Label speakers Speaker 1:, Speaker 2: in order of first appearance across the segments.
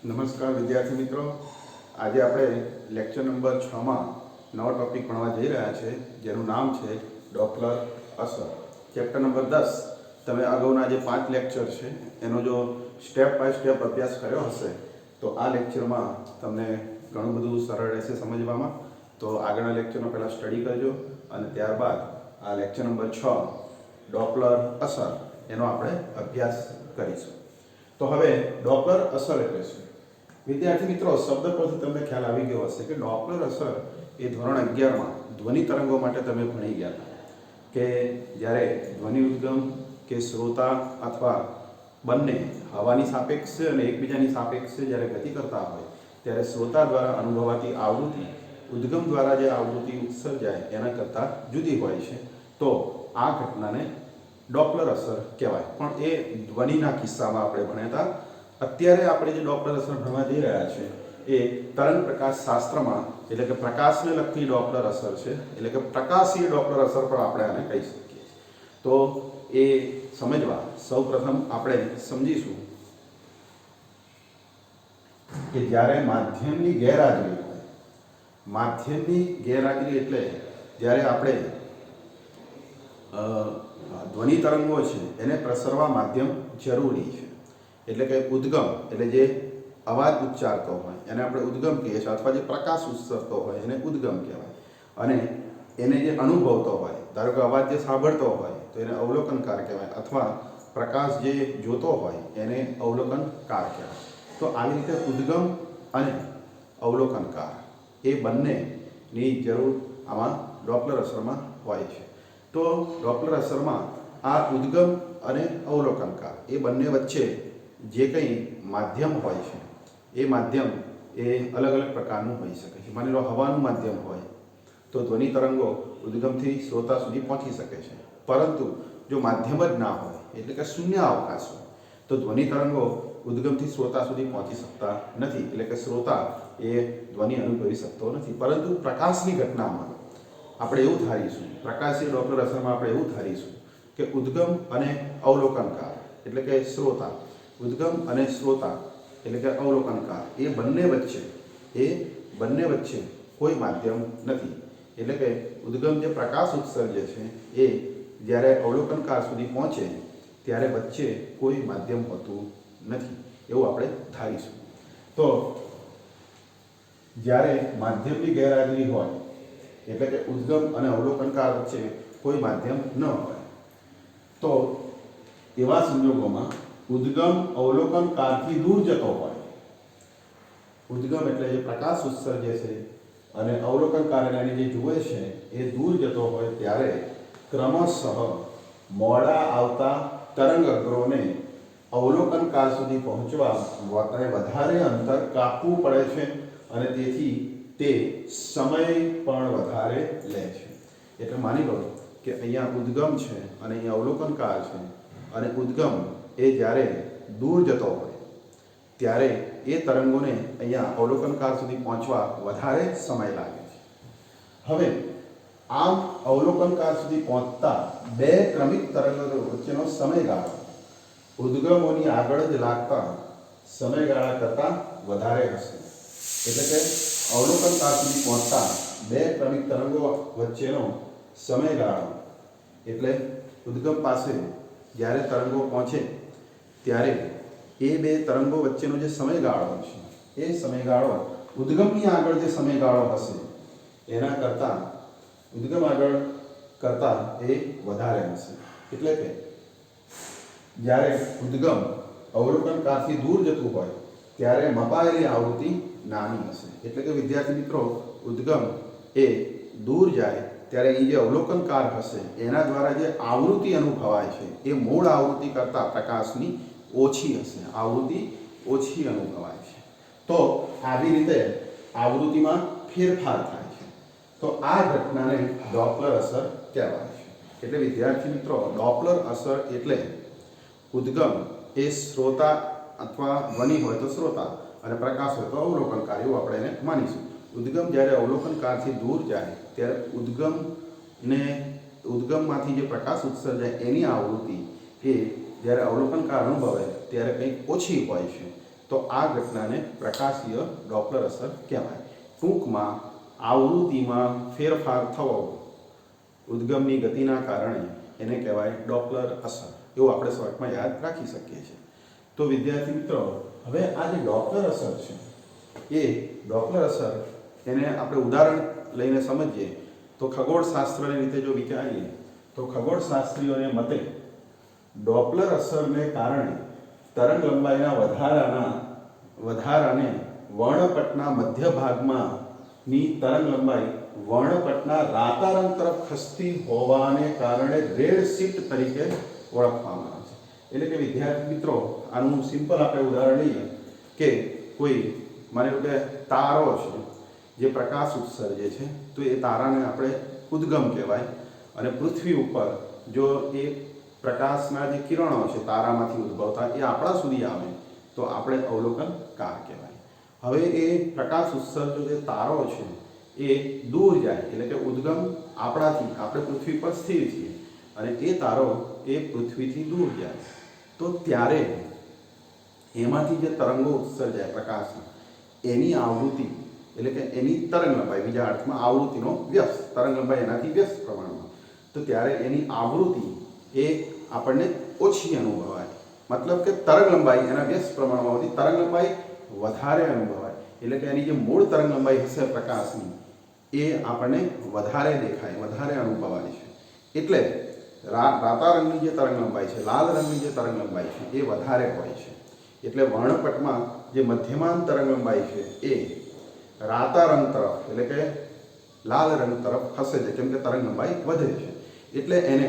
Speaker 1: નમસ્કાર વિદ્યાર્થી મિત્રો, આજે આપણે લેક્ચર નંબર 6 માં નવો ટોપિક ભણવા જઈ રહ્યા છે જેનું નામ છે ડોપલર અસર. ચેપ્ટર નંબર 10 તમે અગાઉના જે 5 લેક્ચર છે એનો જો સ્ટેપ બાય સ્ટેપ અભ્યાસ કર્યો હશે તો આ લેક્ચરમાં તમને ઘણું બધું સરળ રહેશે સમજવામાં. તો આગળના લેક્ચરનો પહેલાં સ્ટડી કરજો અને ત્યારબાદ આ લેક્ચર નંબર 6 ડોપલર અસર એનો આપણે અભ્યાસ કરીશું. તો હવે ડોપલર અસર એટલે શું? વિદ્યાર્થી મિત્રો, શબ્દ પરથી તમને ખ્યાલ આવી ગયો હશે કે ડોપલર અસર એ ધોરણ 11માં ધ્વનિ તરંગો માટે તમે ભણી ગયા હતા કે જ્યારે ધ્વનિ ઉદ્ગમ કે શ્રોતા અથવા બંને હવાની સાપેક્ષે અને એકબીજાની સાપેક્ષે જ્યારે ગતિ કરતા હોય ત્યારે શ્રોતા દ્વારા અનુભવાતી આવૃત્તિ ઉદ્ગમ દ્વારા જે આવૃત્તિ ઉત્સર્જાય એના કરતાં જુદી હોય છે. તો આ ઘટનાને ડોપલર અસર કહેવાય. પણ એ ધ્વનિના કિસ્સામાં આપણે ભણ્યા હતા. અત્યારે આપણે જે ડોપલર અસર ભણવા જઈ રહ્યા છે એ તરંગ પ્રકાશ શાસ્ત્રમાં એટલે કે પ્રકાશને લગતી ડોપલર અસર છે. એટલે કે પ્રકાશીય ડોપલર અસર પણ આપણે આને કહી શકીએ. તો એ સમજવા સૌપ્રથમ આપણે સમજીશું કે જ્યારે માધ્યમની ગેરહાજરી હોય, માધ્યમની ગેરહાજરી એટલે જ્યારે આપણે ધ્વનિ તરંગો છે એને પ્રસરવા માધ્યમ જરૂરી છે. એટલે કે ઉદ્ગમ એટલે જે અવાજ ઉચ્ચારતો હોય એને આપણે ઉદ્ગમ કહીએ છીએ, અથવા જે પ્રકાશ ઉત્સરતો હોય એને ઉદ્ગમ કહેવાય. અને એને જે અનુભવતો હોય, ધારો કે અવાજ જે સાંભળતો હોય તો એને અવલોકનકાર કહેવાય, અથવા પ્રકાશ જે જોતો હોય એને અવલોકનકાર કહેવાય. તો આવી રીતે ઉદ્ગમ અને અવલોકનકાર એ બંનેની જરૂર આમાં ડોપલર અસરમાં હોય છે. તો ડોપલર અસરમાં આ ઉદ્ગમ અને અવલોકનકાર એ બંને વચ્ચે જે કંઈ માધ્યમ હોય છે એ માધ્યમ એ અલગ અલગ પ્રકારનું હોઈ શકે છે. માની લો હવાનું માધ્યમ હોય તો ધ્વનિ તરંગો ઉદ્ગમથી શ્રોતા સુધી પહોંચી શકે છે. પરંતુ જો માધ્યમ જ ના હોય એટલે કે શૂન્ય અવકાશ હોય તો ધ્વનિ તરંગો ઉદ્ગમથી શ્રોતા સુધી પહોંચી શકતા નથી. એટલે કે શ્રોતા એ ધ્વનિ અનુભવી શકતો નથી. પરંતુ પ્રકાશની ઘટનામાં આપણે એવું ધારીશું, પ્રકાશીય ડોપલર અસરમાં આપણે એવું ધારીશું કે ઉદ્ગમ અને અવલોકનકાર એટલે કે શ્રોતા, ઉદ્ગમ અને શ્રોતા એટલે કે અવલોકનકાર એ બંને વચ્ચે કોઈ માધ્યમ નથી. એટલે કે ઉદ્ગમ જે પ્રકાશ ઉત્સર્જે છે એ જ્યારે અવલોકનકાર સુધી પહોંચે ત્યારે વચ્ચે કોઈ માધ્યમ હોતું નથી એવું આપણે ધારીશું. તો જ્યારે માધ્યમની ગેરહાજરી હોય એટલે કે ઉદ્ગમ અને અવલોકનકાર વચ્ચે કોઈ માધ્યમ ન હોય તો એવા સંજોગોમાં ઉદ્ગમ અવલોકનકારથી દૂર જતો હોય, ઉદ્ગમ એટલે જે પ્રકાશ ઉત્સર્જે છે અને અવલોકનકાર એને જે જુએ છે એ દૂર જતો હોય ત્યારે ક્રમશઃ મોડા આવતા તરંગગ્રોને અવલોકનકાર સુધી પહોંચવા વધારે અંતર કાપવું પડે છે અને તેથી તે સમય પણ વધારે લે છે. એટલે માની લો કે અહીંયા ઉદ્ગમ છે અને અહીંયા અવલોકનકાર છે અને ઉદ્ગમ એ જ્યારે દૂર જતો હોય ત્યારે એ તરંગોને અહીંયા અવલોકનકાર સુધી પહોંચવા વધારે સમય લાગે છે. હવે આમ અવલોકનકાર સુધી પહોંચતા બે ક્રમિક તરંગો વચ્ચેનો સમયગાળો ઉદ્ગમોની આગળ જ લાગતા સમયગાળા કરતાં વધારે હશે. એટલે કે અવલોકનકાર સુધી પહોંચતા બે ક્રમિક તરંગો વચ્ચેનો સમયગાળો એટલે ઉદ્ગમ પાસે જ્યારે તરંગો પહોંચે ત્યારે એ બે તરંગો વચ્ચેનો જે સમયગાળો છે એ સમયગાળો ઉદ્ગમની આગળ જે સમયગાળો હશે એના કરતાં ઉદ્ગમ આગળ કરતાં એ વધારે હશે. એટલે કે જ્યારે ઉદ્ગમ અવલોકનકારથી દૂર જતું હોય ત્યારે મપાયેલી આવૃત્તિ નાની હશે. એટલે કે વિદ્યાર્થી મિત્રો, ઉદ્ગમ એ દૂર જાય ત્યારે એ જે અવલોકનકાર હશે એના દ્વારા જે આવૃત્તિ અનુભવાય છે એ મૂળ આવૃત્તિ કરતાં પ્રકાશની ઓછી હશે, આવૃત્તિ ઓછી અનુભવાય છે. તો આવી રીતે આવૃત્તિમાં ફેરફાર થાય છે. તો આ ઘટનાને ડોપલર અસર કહેવાય છે. એટલે વિદ્યાર્થી મિત્રો, ડોપલર અસર એટલે ઉદ્ગમ એ શ્રોતા અથવા ધ્વનિ હોય તો શ્રોતા અને પ્રકાશ હોય તો અવલોકનકાર એવું આપણે એને માનીશું. ઉદ્ગમ જ્યારે અવલોકનકારથી દૂર જાય ત્યારે ઉદ્ગમમાંથી જે પ્રકાશ ઉત્સર્જાય એની આવૃત્તિ એ જ્યારે અવલોકનકાર અનુભવે ત્યારે કંઈક ઓછી હોય છે. તો આ ઘટનાને પ્રકાશીય ડોપલર અસર કહેવાય. ટૂંકમાં આવૃત્તિમાં ફેરફાર થવો ઉદ્ગમની ગતિના કારણે એને કહેવાય ડોપલર અસર. એવું આપણે શોર્ટમાં યાદ રાખી શકીએ છીએ. તો વિદ્યાર્થી મિત્રો, હવે આ જે ડોપલર અસર છે એ ડોપલર અસર એને આપણે ઉદાહરણ લઈને સમજીએ તો ખગોળશાસ્ત્રની રીતે જો વિચારીએ તો ખગોળશાસ્ત્રીઓને મતે ડોપલર અસરને કારણે તરંગ લંબાઈના વધારાને વર્ણપટના મધ્ય ભાગમાંની તરંગ લંબાઈ વર્ણપટના રાતારંગ તરફ ખસતી હોવાને કારણે રેડ શિફ્ટ તરીકે ઓળખવામાં આવે છે. એટલે કે વિદ્યાર્થી મિત્રો, આનું સિમ્પલ આપણે ઉદાહરણ લઈએ કે કોઈ માની લો કે તારો છે જે પ્રકાશ ઉત્સર્જે છે, તો એ તારાને આપણે ઉદ્ગમ કહેવાય. અને પૃથ્વી ઉપર જો એ પ્રકાશના જે કિરણો છે તારામાંથી ઉદ્ભવતા એ આપણા સુધી આવે તો આપણે અવલોકનકાર કહેવાય. હવે એ પ્રકાશ ઉત્સર્જો જે તારો છે એ દૂર જાય, એટલે કે ઉદ્ગમ આપણે પૃથ્વી પર સ્થિર છીએ અને એ તારો એ પૃથ્વીથી દૂર જાય તો ત્યારે એમાંથી જે તરંગો ઉત્સર્જાય પ્રકાશની એની આવૃત્તિ એટલે કે એની તરંગ લંબાઈ, બીજા અર્થમાં આવૃત્તિનો વ્યસ્ત, તરંગ લંબાઈ એનાથી વ્યસ્ત પ્રમાણમાં, તો ત્યારે એની આવૃત્તિ એ આપણને ઓછી અનુભવાય. મતલબ કે તરંગ લંબાઈ એના વ્યસ્ત પ્રમાણમાં હોતી તરંગ લંબાઈ વધારે અનુભવાય. એટલે કે એની જે મૂળ તરંગ લંબાઈ હશે પ્રકાશની એ આપણને વધારે દેખાય, વધારે અનુભવાય છે. એટલે રાતા રંગની જે તરંગ લંબાઈ છે, લાલ રંગની જે તરંગ લંબાઈ છે એ વધારે હોય છે. એટલે વર્ણપટમાં જે મધ્યમાન તરંગ લંબાઈ છે એ રાતા રંગ તરફ એટલે કે લાલ રંગ તરફ ખસે છે, કેમ કે તરંગ લંબાઈ વધે છે. એટલે એને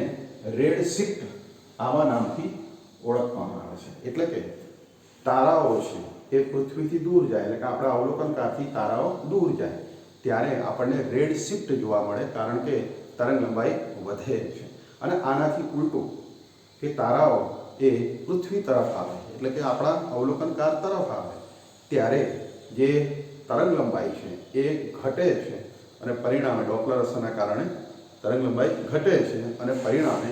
Speaker 1: રેડ શિફ્ટ આવા નામથી ઓળખવામાં આવે છે. એટલે કે તારાઓ છે એ પૃથ્વીથી દૂર જાય, એટલે કે આપણા અવલોકનકારથી તારાઓ દૂર જાય ત્યારે આપણને રેડ શિફ્ટ જોવા મળે, કારણ કે તરંગ લંબાઈ વધે છે. અને આનાથી ઉલટું કે તારાઓ એ પૃથ્વી તરફ આવે એટલે કે આપણા અવલોકનકાર તરફ આવે ત્યારે જે તરંગ લંબાઈ છે એ ઘટે છે અને પરિણામે ડોપલર અસરના કારણે તરંગ લંબાઈ ઘટે છે અને પરિણામે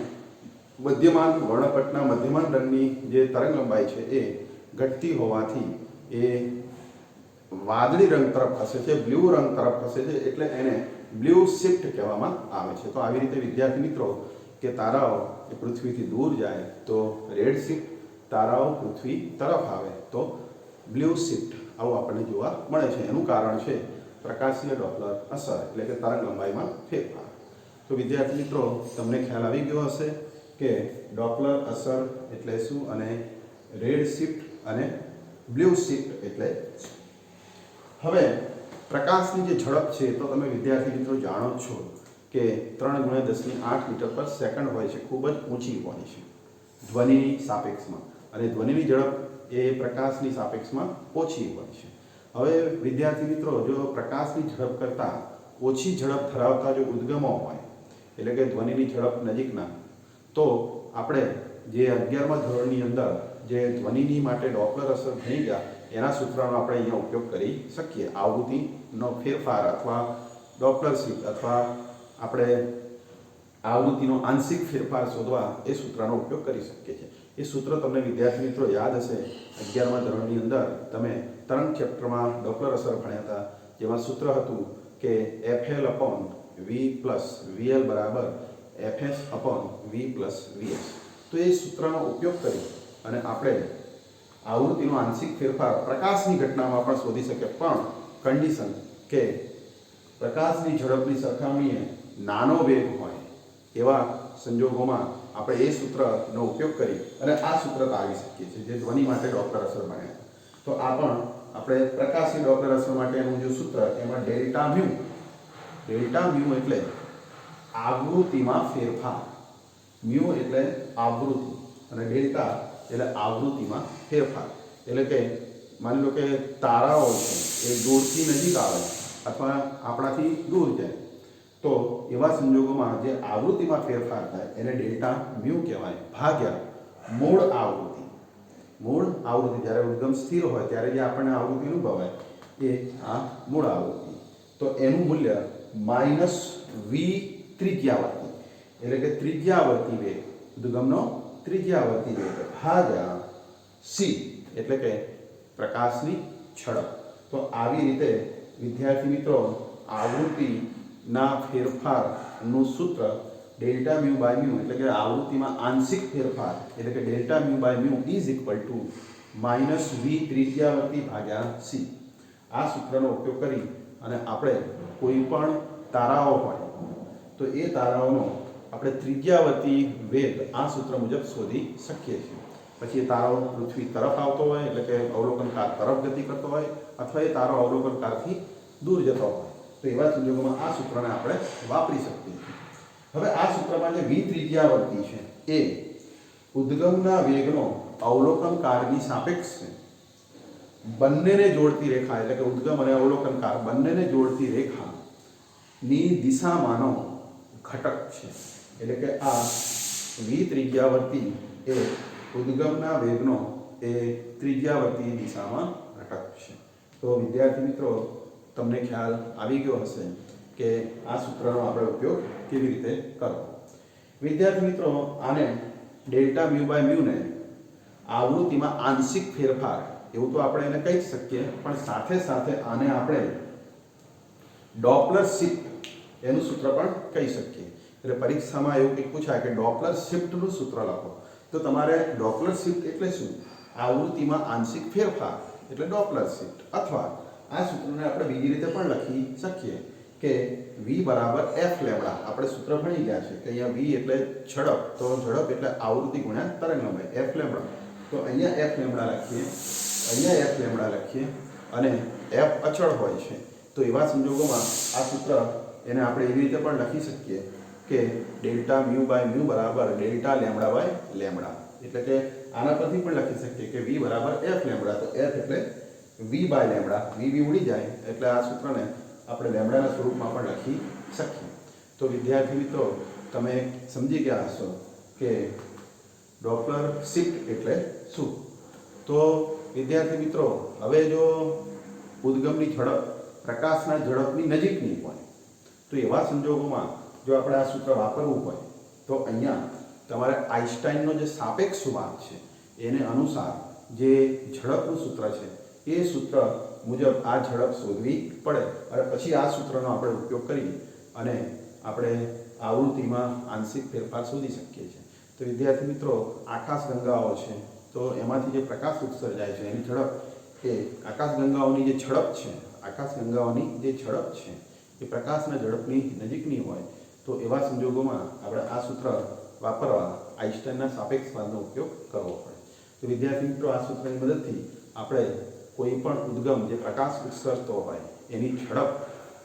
Speaker 1: વર્ણપટના મધ્યમાન રંગની જે તરંગ લંબાઈ છે એ ઘટતી હોવાથી એ વાદળી રંગ તરફ ખસે છે, બ્લુ રંગ તરફ ખસે છે. એટલે એને બ્લુ શિફ્ટ કહેવામાં આવે છે. તો આવી રીતે વિદ્યાર્થી મિત્રો કે તારાઓ એ પૃથ્વીથી દૂર જાય તો રેડ શિફ્ટ, તારાઓ પૃથ્વી તરફ આવે તો બ્લુ શિફ્ટ, આવું આપણને જોવા મળે છે. એનું કારણ છે પ્રકાશીય ડોપલર અસર એટલે કે તરંગ લંબાઈમાં ફેરફાર. તો વિદ્યાર્થી મિત્રો, તમને ખ્યાલ આવી ગયો હશે કે ડોપલર અસર એટલે શું અને રેડ શિફ્ટ અને બ્લુ શિફ્ટ એટલે શું. હવે પ્રકાશની જે ઝડપ છે તો તમે વિદ્યાર્થી મિત્રો જાણો જ છો કે 3×10⁸ મીટર પર સેકન્ડ હોય છે, ખૂબ જ ઊંચી હોય છે ધ્વનિની સાપેક્ષમાં, અને ધ્વનિની ઝડપ એ પ્રકાશની સાપેક્ષમાં ઓછી હોય છે. હવે વિદ્યાર્થી મિત્રો, જો પ્રકાશની ઝડપ કરતાં ઓછી ઝડપ ધરાવતા જો ઉદ્ગમો હોય એટલે કે ધ્વનિની ઝડપ નજીકના, તો આપણે જે 11મા ધોરણની અંદર જે ધ્વનિની માટે ડોપલર અસર ભણી ગયા એના સૂત્રનો આપણે અહીંયા ઉપયોગ કરી શકીએ. આવૃત્તિનો ફેરફાર અથવા ડોપલર શિફ્ટ અથવા આપણે આવૃત્તિનો આંશિક ફેરફાર શોધવા એ સૂત્રનો ઉપયોગ કરી શકીએ છીએ. એ સૂત્ર તમને વિદ્યાર્થી મિત્રો યાદ હશે, 11મા ધોરણની અંદર તમે તરંગ ચેપ્ટરમાં ડોપલર અસર ભણ્યા હતા, જેમાં સૂત્ર હતું કે FL/V+VL બરાબર FS/V+VS. તો એ સૂત્રનો ઉપયોગ કરી અને આપણે આવૃત્તિનો આંશિક ફેરફાર પ્રકાશની ઘટનામાં પણ શોધી શકીએ, પણ કન્ડિશન કે પ્રકાશની ઝડપની સરખામણીએ નાનો વેગ હોય એવા સંજોગોમાં આપણે એ સૂત્રનો ઉપયોગ કરી અને આ સૂત્ર તારવી શકીએ છીએ, જે ધ્વનિ માટે ડોપલર અસર બન્યા. તો આ પણ આપણે પ્રકાશની ડોપલર અસર માટેનું જે સૂત્ર એમાં ડેલ્ટા મ્યુ એટલે આવૃત્તિમાં ફેરફાર, મ્યુ એટલે આવૃત્તિ અને ડેલ્ટા એટલે આવૃત્તિમાં ફેરફાર. એટલે કે માની લો કે તારાઓ છે એ દૂરથી નજીક આવે અથવા આપણાથી દૂર જાય, તો એવા સંજોગોમાં જે આવૃત્તિમાં ફેરફાર થાય એને ડેલ્ટા મ્યુ કહેવાય, ભાગ્યા મૂળ આવૃત્તિ. મૂળ આવૃત્તિ જ્યારે ઉદ્ગમ સ્થિર હોય ત્યારે જે આપણને આવૃત્તિ અનુભવાય એ આ મૂળ આવૃત્તિ. તો એનું મૂલ્ય -v ત્રિજ્યાવર્તી એટલે કે ત્રિજ્યાવર્તી વેગ, ઉદ્ગમનો ત્રિજ્યાવર્તી વેગ ભાગ્યા c એટલે કે પ્રકાશની ઝડપ. તો આવી રીતે વિદ્યાર્થી મિત્રો આવૃત્તિના ફેરફારનું સૂત્ર ડેલ્ટા મ્યુ બાય મ્યુ એટલે કે આવૃત્તિમાં આંશિક ફેરફાર એટલે કે delta mu by mu is equal two minus વી ત્રિજ્યાવર્તી ભાગ્યા સી. આ સૂત્રનો ઉપયોગ કરી અને આપણે કોઈ પણ તારાઓ હોય તો એ તારાઓનો આપણે ત્રિજ્યાવર્તી વેગ આ સૂત્ર મુજબ શોધી શકીએ છીએ. પછી એ તારો પૃથ્વી તરફ આવતો હોય એટલે કે અવલોકનકાર તરફ ગતિ કરતો હોય અથવા એ તારો અવલોકનકારથી દૂર જતો હોય તો એવા સંજોગોમાં આ સૂત્રને આપણે વાપરી શકીએ છીએ. હવે આ સૂત્રમાં જે વી ત્રિજ્યાવર્તી છે એ ઉદ્ગમના વેગનો અવલોકનકારની સાપેક્ષે બંનેને જોડતી રેખા એટલે કે ઉદ્ગમ અને અવલોકનકાર બંનેને જોડતી રેખાની દિશામાંનો ઘટક છે. એટલે કે આ વી ત્રિજ્યાવર્તી એ ઉદ્ગમના વેગનો એ ત્રિજ્યાવર્તી દિશામાં ઘટક છે. તો વિદ્યાર્થી મિત્રો તમને ખ્યાલ આવી ગયો હશે કે આ સૂત્રનો આપણે ઉપયોગ કેવી રીતે કરવો. વિદ્યાર્થી મિત્રો આને ડેલ્ટા મ્યુ બાય મ્યુને આવૃત્તિમાં આંશિક ફેરફાર એવું તો આપણે એને કહી શકીએ, પણ સાથે સાથે આને આપણે ડોપલર શિફ્ટ એનું સૂત્ર પણ કહી શકીએ. એટલે પરીક્ષામાં એવું કંઈક પૂછાય કે ડોપલર શિફ્ટનું સૂત્ર લખો તો તમારે ડોપલર શિફ્ટ એટલે શું? આવૃત્તિમાં આંશિક ફેરફાર એટલે ડોપલર શિફ્ટ. અથવા આ સૂત્રને આપણે બીજી રીતે પણ લખી શકીએ કે v બરાબર f લેમ્બડા. આપણે સૂત્ર ભણી ગયા છે કે અહીંયા v એટલે ઝડપ, તો ઝડપ એટલે આવૃત્તિ ગુણ્યા તરંગલંબાઈ f લેમ્બડા. તો અહીંયા f લેમ્બડા લખીએ, અહીંયા f લેમ્બડા લખીએ અને f અચળ હોય છે તો એવા સંજોગોમાં આ સૂત્ર એને આપણે એવી રીતે પણ લખી શકીએ કે ડેલ્ટા મ્યુ બાય મ્યુ બરાબર ડેલ્ટા લેમ્બડા બાય લેમ્બડા. એટલે કે આના પરથી પણ લખી શકીએ કે v બરાબર f લેમ્બડા. તો f એટલે v બાય લેમ્બડા, v ઉડી જાય એટલે આ સૂત્રને આપણે લેમ્બડાના સ્વરૂપમાં પણ લખી શકીએ. તો વિદ્યાર્થી મિત્રો તમે સમજી ગયા હશો કે ડોપલર શિફ્ટ એટલે શું. તો વિદ્યાર્થી મિત્રો હવે જો ઉદ્ગમની ઝડપ પ્રકાશના ઝડપની નજીકની હોય તો એવા સંજોગોમાં જો આપણે આ સૂત્ર વાપરવું હોય તો અહીંયા તમારે આઈન્સ્ટાઈનનો જે સાપેક્ષ સુવાદ છે એને અનુસાર જે ઝડપનું સૂત્ર છે એ સૂત્ર મુજબ આ ઝડપ શોધવી પડે અને પછી આ સૂત્રનો આપણે ઉપયોગ કરી અને આપણે આવૃત્તિમાં આંશિક ફેરફાર શોધી શકીએ છીએ. તો વિદ્યાર્થી મિત્રો આકાશગંગાઓ છે તો એમાંથી જે પ્રકાશ ઉત્સર્જાય છે એની ઝડપ એ આકાશગંગાઓની જે ઝડપ છે એ પ્રકાશના ઝડપની નજીકની હોય તો એવા સંજોગોમાં આપણે આ સૂત્ર વાપરવા આઈન્સ્ટાઈનના સાપેક્ષવાદનો ઉપયોગ કરવો પડે. તો વિદ્યાર્થી મિત્રો આ સૂત્રની મદદથી આપણે કોઈ પણ ઉદ્ગમ જે પ્રકાશ ઉત્સર્જતો હોય એની ઝડપ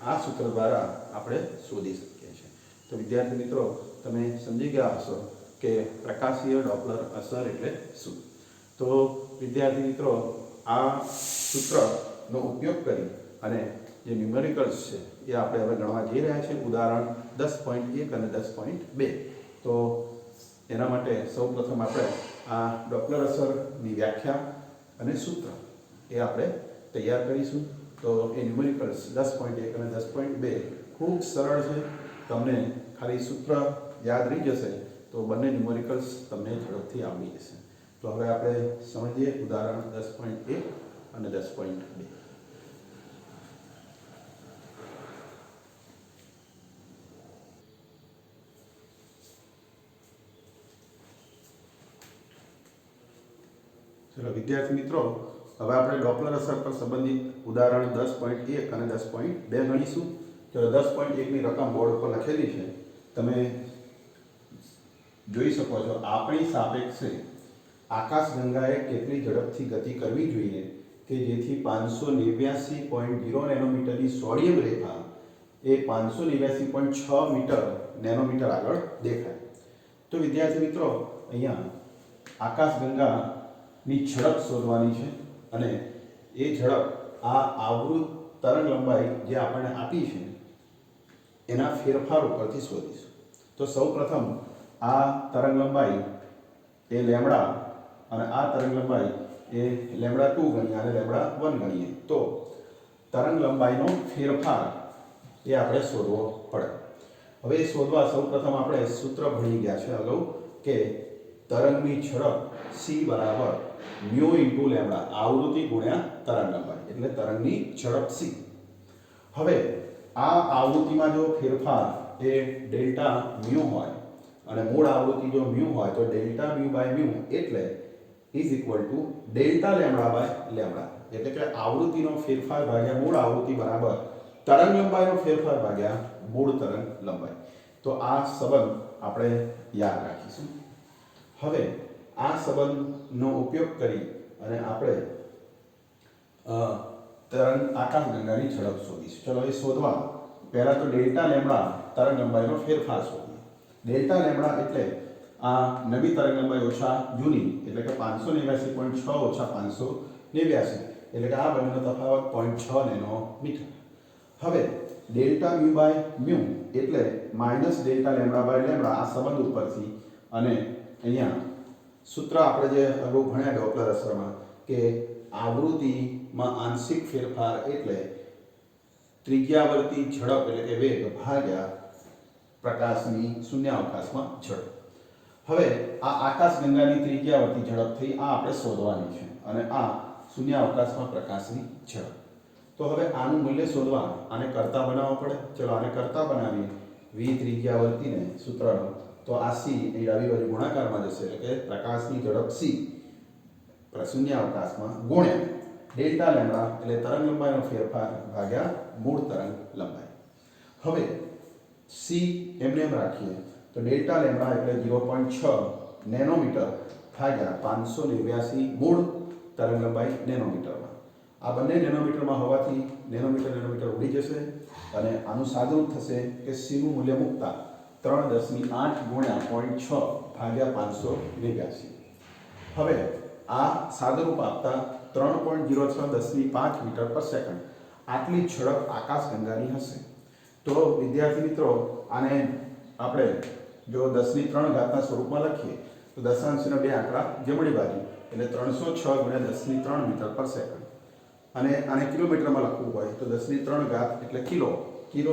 Speaker 1: આ સૂત્ર દ્વારા આપણે શોધી શકીએ છીએ. તો વિદ્યાર્થી મિત્રો તમે સમજી ગયા હશો કે પ્રકાશીય ડોપલર અસર એટલે શું. તો વિદ્યાર્થી મિત્રો આ સૂત્રનો ઉપયોગ કરી અને જે ન્યુમેરિકલ્સ છે એ આપણે હવે ગણવા જઈ રહ્યા છીએ. ઉદાહરણ 10.1 અને 10.2. તો એના માટે સૌપ્રથમ આપણે આ ડોપલર અસરની વ્યાખ્યા અને સૂત્ર એ આપણે તૈયાર કરીશું. તો એ ન્યુમેરિકલ્સ 10.1 અને 10.2 ખૂબ સરળ છે. તમને ખાલી સૂત્ર યાદ રહી જશે તો બંને ન્યુમેરિકલ્સ તમને ઝડપથી આવડી જશે. તો હવે આપણે સમજીએ ઉદાહરણ 10.1 અને 10.2. ચલો વિદ્યાર્થી મિત્રો હવે આપણે ડોપલર અસર પર સંબંધિત ઉદાહરણ 10.1 અને 10.2 ગણીશું. ચલો 10.1 ની રકમ બોર્ડ પર લખેલી છે, તમે જોઈ શકો છો. આપણી સાપેક્ષે આકાશગંગાએ કેટલી ઝડપથી ગતિ કરવી જોઈએ કે જેથી 589.0 નેનોમીટરની સોડિયમ રેખા એ 589.6 નેનોમીટર આગળ દેખાય. તો વિદ્યાર્થી મિત્રો અહીંયા આકાશગંગાની ઝડપ શોધવાની છે અને એ ઝડપ આ આવૃત તરંગ લંબાઈ જે આપણને આપી છે એના ફેરફાર ઉપરથી શોધીશું. તો સૌપ્રથમ આ તરંગ લંબાઈ એ લેમ્બડા અને આ તરંગ લંબાઈ એ લેમ્બડા 2 ગણીએ અને લેમ્બડા 1 ગણીએ તો તરંગ લંબાઈનો ફેરફાર એ આપણે શોધવો પડે. હવે એ શોધવા સૌપ્રથમ આપણે સૂત્ર ભણી ગયા છે અગાઉ કે તરંગની ઝડપ c બરાબર મ્યુ ઇન્ટુ લેમ્ડા, આવૃત્તિ ગુણ્યા તરંગ લંબાઈ, એટલે તરંગની ઝડપ c. હવે આ આવૃત્તિમાં જો ફેરફાર એ ડેલ્ટા મ્યુ હોય અને મૂળ આવૃત્તિ જો મ્યુ હોય તો ડેલ્ટા મ્યુ બાય મ્યુ એટલે is equal to delta lambda by lambda, એટલે કે આવૃત્તિનો ફેરફાર ભાગ્યા મૂળ આવૃત્તિ બરાબર તરંગ લંબાઈનો ફેરફાર ભાગ્યા મૂળ તરંગ લંબાઈ. તો આ સંબંધ આપણે યાદ રાખીશું. હવે આ સંબંધનો ઉપયોગ કરી અને આપણે તરંગ આકાશગંગાની ઝડપ શોધીશું. ચલો એ શોધવા પહેલા તો ડેલ્ટા લેમ્ડા તરંગ લંબાઈનો ફેરફાર શોધીએ. ડેલ્ટા લેમ્ડા એટલે આ નવી તરંગ લંબાઈ ઓછા જૂની, એટલે કે 589.6 ઓછા 589, એટલે કે આ બંનેનો તફાવત 0.6 નેનોમીટર. હવે ડેલ્ટા મ્યુ બાય મ્યુ એટલે minus delta lambda by lambda, આ સંબંધ ઉપરથી અને અહીંયા સૂત્ર આપણે જે અગાઉ ભણ્યા ડોપલર અસરમાં કે આવૃત્તિમાં આંશિક ફેરફાર એટલે ત્રિજ્યાવર્તી ઝડપ એટલે કે વેગ ભાગ્યા પ્રકાશની શૂન્યાવકાશમાં ઝડપ. હવે આ આકાશગંગાની ત્રિજ્યાવર્તી ઝડપ થઈ, આ આપણે શોધવાની છે, અને આ શૂન્યાવકાશમાં પ્રકાશની ઝડપ. તો હવે આનું મૂલ્ય શોધવા આને કરતા બનાવવો પડે. ચલો આને કરતા બનાવીએ. v ત્રિજ્યાવર્તીને સૂત્રનો તો આ c એ ડાબી બાજુ ગુણાકારમાં જશે, એટલે કે પ્રકાશની ઝડપ c શૂન્યાવકાશમાં ગુણ્યા ડેલ્ટા લેમ્ડા એટલે તરંગ લંબાઈનો ફેરફાર ભાગ્યા મૂળ તરંગ લંબાઈ. હવે c એમને એમ રાખીએ તો ડેલ્ટા લેમ્ડા એટલે 0.6 નેનોમીટર ભાગ્યા 589 મૂળ તરંગ લંબાઈ નેનોમીટરમાં. આ બંને નેનોમીટરમાં હોવાથી નેનોમીટર ઉડી જશે અને આનું સાદુરૂપ થશે કે c નું મૂલ્ય મૂકતા 3.8 ગુણ્યા 0.6 ભાગ્યા 589. હવે આ સાદુરૂપ આપતા 3.06 મીટર પર સેકન્ડ આટલી ઝડપ આકાશગંગાની હશે. તો વિદ્યાર્થી મિત્રો આને આપણે જો 10⁻³ સ્વરૂપમાં લખીએ તો દશાંશના બે આંકડા જમણી બાજુ એટલે 306 ગુણ્યા 10⁻³ મીટર પર સેકન્ડ, અને આને કિલોમીટરમાં લખવું હોય તો 10⁻³ એટલે કિલો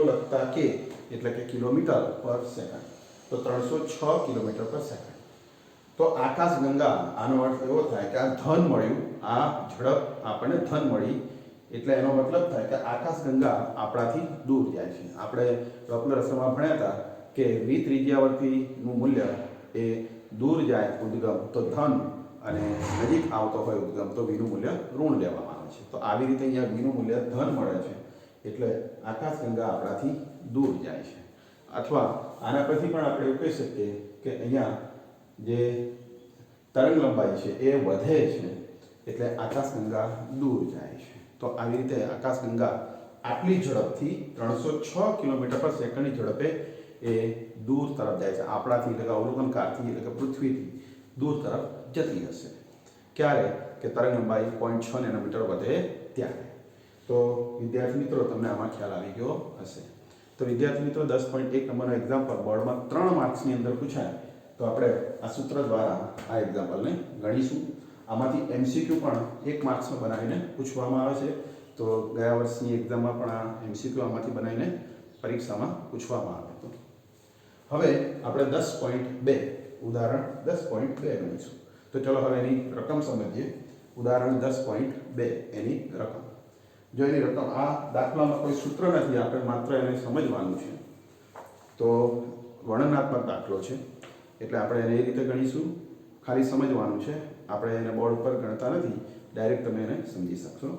Speaker 1: લખતા કે એટલે કે કિલોમીટર પર સેકન્ડ, તો 306 કિલોમીટર પર સેકન્ડ. તો આકાશગંગા આનો અર્થ એવો થાય કે આ ધન મળ્યું, આ ઝડપ આપણને ધન મળી, એટલે એનો મતલબ થાય કે આકાશગંગા આપણાથી દૂર જાય છે. આપણે ડોપલર અસરમાં ભણ્યા હતા કે v ત્રિજ્યાવર્તીનું મૂલ્ય એ દૂર જાય ઉદ્ગમ તો ધન અને નજીક આવતો હોય ઉદ્ગમ તો v નું મૂલ્ય ઋણ લેવામાં આવે છે. તો આવી રીતે અહીંયા v નું મૂલ્ય ધન મળે છે, એટલે આકાશગંગા આપણાથી દૂર જાય છે. અથવા આના પરથી પણ આપણે એવું કહી શકીએ કે અહીંયા જે તરંગ લંબાઈ છે એ વધે છે, એટલે આકાશગંગા દૂર જાય છે. તો આવી રીતે આકાશગંગા આટલી ઝડપથી 306 કિલોમીટર પર સેકન્ડની ઝડપે એ દૂર તરફ જાય છે, આપણાથી એટલે કે અવલોકનકારથી એટલે કે પૃથ્વીથી દૂર તરફ જતી હશે. ક્યારે કે તરંગ લંબાઈ 0.6 નેનોમીટર વધે ત્યારે. તો વિદ્યાર્થી મિત્રો તમને આમાં ખ્યાલ આવી ગયો હશે. તો વિદ્યાર્થી મિત્રો 10.1 નંબરનો એક્ઝામ્પલ બોર્ડમાં 3 માર્ક્સની અંદર પૂછાય તો આપણે આ સૂત્ર દ્વારા આ એક્ઝામ્પલને ગણીશું. આમાંથી એમસીક્યુ પણ 1 માર્ક્સમાં બનાવીને પૂછવામાં આવે છે. તો ગયા વર્ષની એક્ઝામમાં પણ આ એમસીક્યુ આમાંથી બનાવીને પરીક્ષામાં પૂછવામાં આવે. તો હવે આપણે 10.2 ઉદાહરણ 10.2 ગણીશું. તો ચલો હવે એની રકમ સમજીએ. ઉદાહરણ 10.2 એની રકમ. જો એની રકમ આ દાખલામાં કોઈ સૂત્ર નથી, આપણે માત્ર એને સમજવાનું છે. તો વર્ણનાત્મક દાખલો છે એટલે આપણે એને એ રીતે ગણીશું, ખાલી સમજવાનું છે. આપણે એને બોર્ડ ઉપર ગણતા નથી, ડાયરેક્ટ તમે એને સમજી શકશો.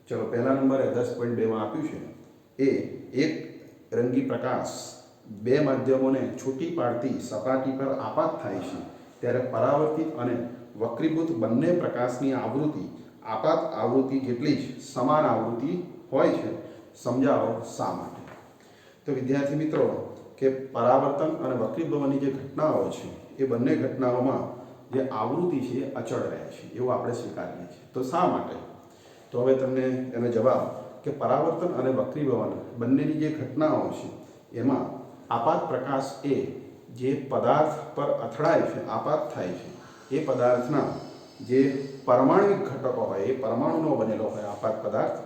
Speaker 1: ચલો પહેલા નંબરે 10.2માં આપ્યું છે એ એક રંગી પ્રકાશ બે માધ્યમોને છૂટી પાડતી સપાટી પર આપાત થાય છે ત્યારે પરાવર્તિત અને વક્રીભૂત બંને પ્રકાશની આવૃત્તિ આપાત આવૃત્તિ જેટલી જ સમાન આવૃત્તિ હોય છે. સમજાવો શા માટે? તો વિદ્યાર્થી મિત્રો કે પરાવર્તન અને વક્રીભવનની જે ઘટનાઓ છે એ બંને ઘટનાઓમાં જે આવૃત્તિ છે અચળ રહે છે એવું આપણે સ્વીકારીએ છીએ. તો શા માટે? તો હવે તમને એનો જવાબ કે પરાવર્તન અને વક્રીભવન બંનેની જે ઘટનાઓ છે એમાં આપાત પ્રકાશ એ જે પદાર્થ પર અથડાય છે, આપાત થાય છે, એ પદાર્થના જે પરમાણિક ઘટકો હોય, એ પરમાણુનો બનેલો હોય આપાત પદાર્થ,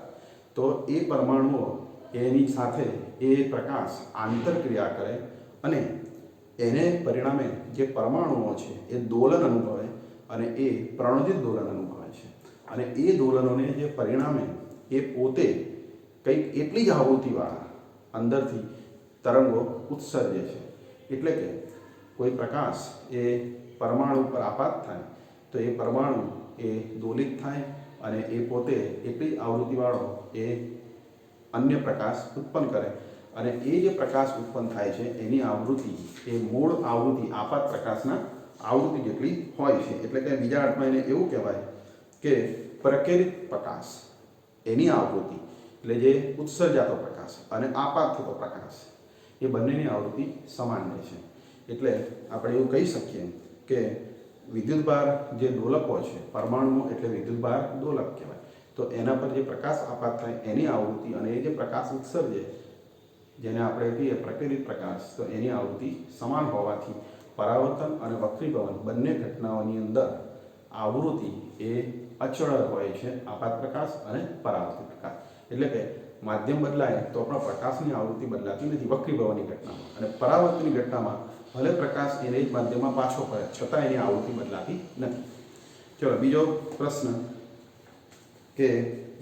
Speaker 1: તો એ પરમાણુઓ એની સાથે એ પ્રકાશ આંતરક્રિયા કરે અને એને પરિણામે જે પરમાણુઓ છે એ દોલન અનુભવે અને એ પ્રણોદિત દોલન અનુભવે. અને એ દોલનોને જે પરિણામે એ પોતે કંઈક એટલી જ આવૃત્તિવાળા અંદરથી તરંગો ઉત્સર્જે છે. એટલે કે કોઈ પ્રકાશ એ પરમાણુ પર આપાત થાય તો એ પરમાણુ એ દોલિત થાય અને એ પોતે એટલી જ આવૃત્તિવાળો એ અન્ય પ્રકાશ ઉત્પન્ન કરે અને એ જે પ્રકાશ ઉત્પન્ન થાય છે એની આવૃત્તિ એ મૂળ આવૃત્તિ આપાત પ્રકાશના આવૃત્તિ જેટલી હોય છે. એટલે કે બીજા અર્થમાં એને એવું કહેવાય કે પ્રકેરિત પ્રકાશ એની આવૃત્તિ એટલે જે ઉત્સર્જાતો પ્રકાશ અને આપાત થતો પ્રકાશ એ બંનેની આવૃત્તિ સમાન રહે છે. એટલે આપણે એવું કહી શકીએ કે વિદ્યુતભાર જે દોલકો છે, પરમાણુઓ એટલે વિદ્યુતભાર દોલક કહેવાય, તો એના પર જે પ્રકાશ આપાત થાય એની આવૃત્તિ અને એ જે પ્રકાશ ઉત્સર્જે જેને આપણે કહીએ પ્રકેરિત પ્રકાશ, તો એની આવૃત્તિ સમાન હોવાથી પરાવર્તન અને વક્રીભવન બંને ઘટનાઓની અંદર આવૃત્તિ એ અચળ હોય છે, આપાત પ્રકાશ અને પરાવર્તિત પ્રકાશ. એટલે કે માધ્યમ બદલાય તો પણ પ્રકાશની આવૃત્તિ બદલાતી નથી વક્રીભવનની ઘટનામાં, અને પરાવર્તનની ઘટનામાં ભલે પ્રકાશ એને જ માધ્યમમાં પાછો ફરે છતાં એની આવૃત્તિ બદલાતી નથી. ચલો બીજો પ્રશ્ન કે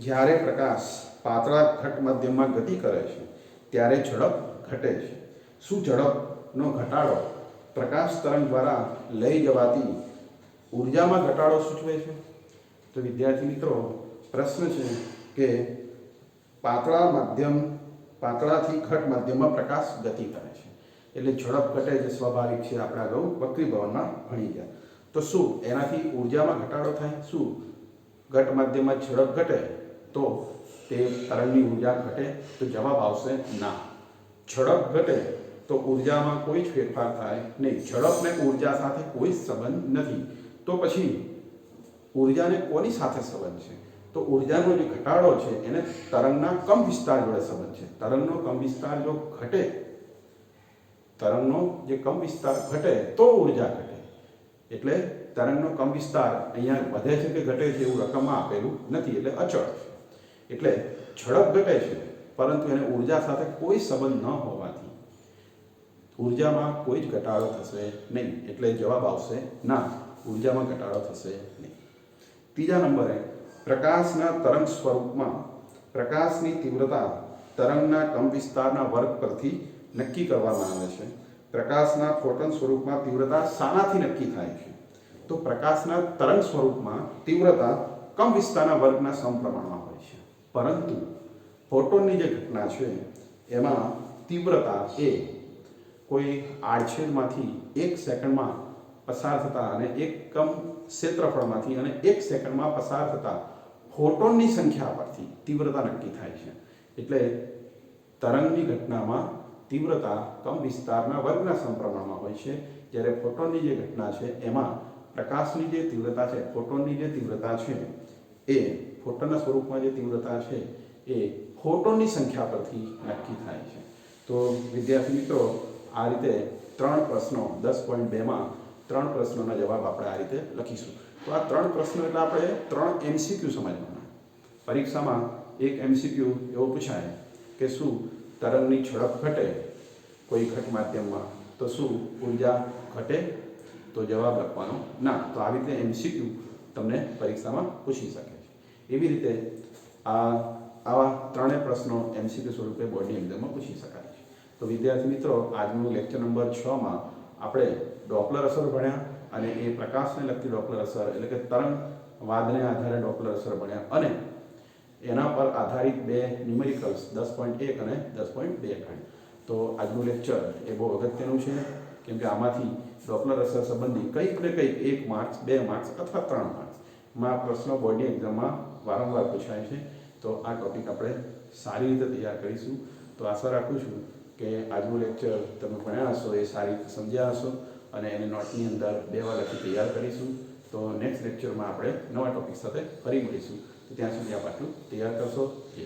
Speaker 1: જ્યારે પ્રકાશ પાતળા ઘટ માધ્યમમાં ગતિ કરે છે ત્યારે ઝડપ ઘટે છે. શું ઝડપનો ઘટાડો પ્રકાશ તરંગ દ્વારા લઈ જવાતી ઉર્જામાં ઘટાડો સૂચવે છે? તો વિદ્યાર્થી મિત્રો, પ્રશ્ન છે કે પાતળાથી ઘટ માધ્યમમાં પ્રકાશ ગતિ કરે છે એટલે ઝડપ ઘટે છે, સ્વાભાવિક છે, આપણે અગાઉ વક્રીભવનમાં ભણી ગયા. તો શું એનાથી ઉર્જામાં ઘટાડો થાય? શું ઘટ માધ્યમમાં ઝડપ ઘટે તો તે તરંગની ઉર્જા ઘટે? તો જવાબ આવશે ના. ઝડપ ઘટે તો ઉર્જામાં કોઈ જ ફેરફાર થાય નહીં. ઝડપને ઉર્જા સાથે કોઈ સંબંધ નથી. તો પછી ઉર્જાને કોની સાથે સંબંધ છે? તો ઉર્જાનો જે ઘટાડો છે એને તરંગના કંપ વિસ્તાર જોડે સંબંધ છે. તરંગનો કંપ વિસ્તાર જો ઘટે, તરંગનો જે કંપ વિસ્તાર ઘટે તો ઉર્જા ઘટે. એટલે તરંગનો કંપ વિસ્તાર અહીંયા વધે છે કે ઘટે છે એવું રકમમાં આપેલું નથી, એટલે અચળ છે. એટલે ઝડપ ઘટે છે પરંતુ એને ઉર્જા સાથે કોઈ સંબંધ ન હોવાથી ઉર્જામાં કોઈ જ ઘટાડો થશે નહીં. એટલે જવાબ આવશે ના, ઉર્જામાં ઘટાડો થશે નહીં. ત્રીજા નંબરે પ્રકાશના તરંગ સ્વરૂપમાં પ્રકાશની તીવ્રતા તરંગના કંપ વિસ્તારના વર્ગ પરથી નક્કી કરવામાં આવે છે. પ્રકાશના ફોટોન સ્વરૂપમાં તીવ્રતા શાનાથી નક્કી થાય છે? તો પ્રકાશના તરંગ સ્વરૂપમાં તીવ્રતા કંપ વિસ્તારના વર્ગના સમપ્રમાણમાં હોય છે, પરંતુ ફોટોનની જે ઘટના છે એમાં તીવ્રતા એ કોઈ આડછેદમાંથી 1 સેકન્ડમાં પસાર થતા અને એકમ ક્ષેત્રફળમાંથી અને 1 સેકન્ડમાં પસાર થતા ફોટોનની સંખ્યા પરથી તીવ્રતા નક્કી થાય છે. એટલે તરંગની ઘટનામાં તીવ્રતા કંપ વિસ્તારના વર્ગના સમપ્રમાણમાં હોય છે, જ્યારે ફોટોનની જે ઘટના છે એમાં પ્રકાશની જે તીવ્રતા છે, ફોટોનની જે તીવ્રતા છે એ ફોટોનના સ્વરૂપમાં જે તીવ્રતા છે એ ફોટોનની સંખ્યા પરથી નક્કી થાય છે. તો વિદ્યાર્થી મિત્રો, આ રીતે 3 પ્રશ્નો 10.2માં 3 પ્રશ્નોના જવાબ આપણે આ રીતે લખીશું. તો આ 3 પ્રશ્નો એટલે આપણે 3 MCQ સમજવાના. પરીક્ષામાં એક MCQ એવો પૂછાય કે શું તરંગની ઝડપ ઘટે કોઈ ઘટ માધ્યમમાં તો શું ઉર્જા ઘટે? તો જવાબ લખવાનો ના. તો આવી રીતે MCQ તમને પરીક્ષામાં પૂછી શકે છે. એવી રીતે આવા 3 પ્રશ્નો MCQ સ્વરૂપે બોર્ડની એક્ઝામમાં પૂછી શકાય છે. તો વિદ્યાર્થી મિત્રો, આજનું લેક્ચર નંબર 6માં આપણે ડોપલર અસર ભણ્યા અને એ પ્રકાશને લગતી ડોપલર અસર એટલે કે તરંગ વાદને આધારે ડોપલર અસર ભણ્યા અને એના પર આધારિત 2 ન્યુમેરિકલ્સ 10.1 અને 10.2 ભણ્યા. તો આજનું લેક્ચર એ બહુ અગત્યનું છે, કેમ કે આમાંથી ડોપલર અસર સંબંધી કંઈક ને કંઈક 1 માર્ક્સ 2 માર્ક્સ અથવા 3 માર્ક્સમાં પ્રશ્નો બોર્ડની એક્ઝામમાં વારંવાર પૂછાય છે. તો આ ટોપિક આપણે સારી રીતે તૈયાર કરીશું. તો આશા રાખું છું કે આજનું લેક્ચર તમે ભણ્યા હશો, એ સારી રીતે સમજ્યા હશો અને એને નોટની અંદર 2 વાર લખી તૈયાર કરીશું. તો નેક્સ્ટ લેક્ચરમાં આપણે નવા ટોપિક સાથે ફરી મળીશું. તો ત્યાં સુધી આ પાછું તૈયાર કરશો. જય